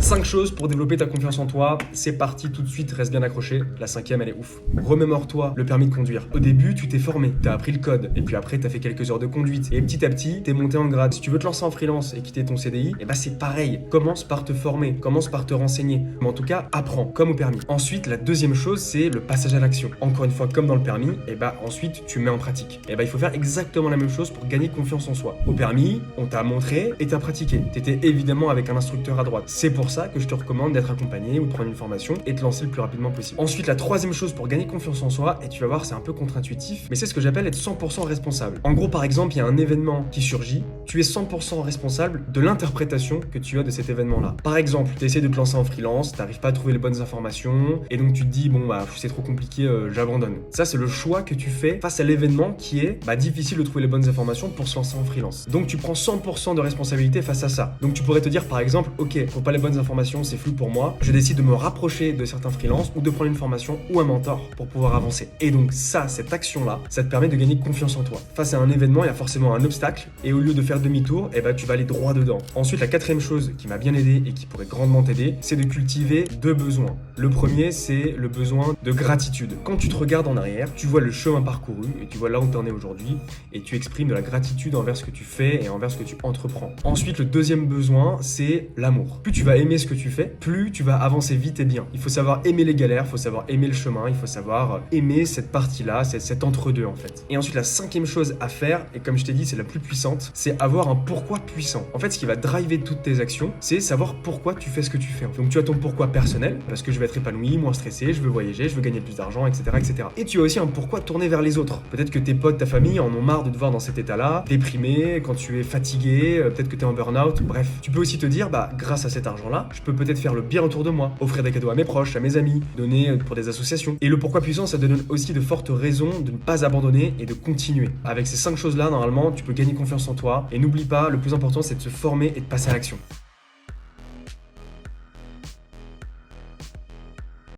5 choses pour développer ta confiance en toi. C'est parti tout de suite, reste bien accroché. La 5e, elle est ouf. Remémore-toi le permis de conduire. Au début, tu t'es formé, t'as appris le code, et puis après, t'as fait quelques heures de conduite. Et petit à petit, t'es monté en grade. Si tu veux te lancer en freelance et quitter ton CDI, et bah c'est pareil. Commence par te former, commence par te renseigner. Mais en tout cas, apprends, comme au permis. Ensuite, la deuxième chose, c'est le passage à l'action. Encore une fois, comme dans le permis, et bah ensuite, tu mets en pratique. Et bah il faut faire exactement la même chose pour gagner confiance en soi. Au permis, on t'a montré et t'as pratiqué. T'étais évidemment avec un instructeur à droite. C'est pour ça que je te recommande d'être accompagné ou de prendre une formation et te lancer le plus rapidement possible. Ensuite, la troisième chose pour gagner confiance en soi, et tu vas voir, c'est un peu contre-intuitif, mais c'est ce que j'appelle être 100% responsable. En gros, par exemple, il y a un événement qui surgit, tu es 100% responsable de l'interprétation que tu as de cet événement-là. Par exemple, tu essaies de te lancer en freelance, t'arrives pas à trouver les bonnes informations, et donc tu te dis, bon bah c'est trop compliqué, j'abandonne. Ça, c'est le choix que tu fais face à l'événement qui est difficile de trouver les bonnes informations pour se lancer en freelance. Donc tu prends 100% de responsabilité face à ça. Donc tu pourrais te dire par exemple, ok, faut pas les bonnes informations, c'est flou pour moi, je décide de me rapprocher de certains freelances ou de prendre une formation ou un mentor pour pouvoir avancer. Et donc ça, cette action-là, ça te permet de gagner confiance en toi. Face à un événement, il y a forcément un obstacle, et au lieu de faire demi-tour, tu vas aller droit dedans. Ensuite, la quatrième chose qui m'a bien aidé et qui pourrait grandement t'aider, c'est de cultiver 2 besoins. Le premier, c'est le besoin de gratitude. Quand tu te regardes en arrière, tu vois le chemin parcouru et tu vois là où tu en es aujourd'hui, et tu exprimes de la gratitude envers ce que tu fais et envers ce que tu entreprends. Ensuite, le deuxième besoin, c'est l'amour. Plus tu vas aimer ce que tu fais, plus tu vas avancer vite et bien. Il faut savoir aimer les galères, il faut savoir aimer le chemin, il faut savoir aimer cette partie-là, cet entre-deux en fait. Et ensuite, la 5e chose à faire, et comme je t'ai dit, c'est la plus puissante, c'est avoir un pourquoi puissant. En fait, ce qui va driver toutes tes actions, c'est savoir pourquoi tu fais ce que tu fais. Donc tu as ton pourquoi personnel, parce que je veux être épanoui, moins stressé, je veux voyager, je veux gagner plus d'argent, etc., etc. Et tu as aussi un pourquoi tourné vers les autres. Peut-être que tes potes, ta famille en ont marre de te voir dans cet état-là, déprimé, quand tu es fatigué, peut-être que tu es en burn-out, bref. Tu peux aussi te dire, grâce à cet argent-là, je peux peut-être faire le bien autour de moi, offrir des cadeaux à mes proches, à mes amis, donner pour des associations. Et le pourquoi puissant, ça te donne aussi de fortes raisons de ne pas abandonner et de continuer. Avec ces 5 choses-là, normalement, tu peux gagner confiance en toi. Et n'oublie pas, le plus important, c'est de se former et de passer à l'action.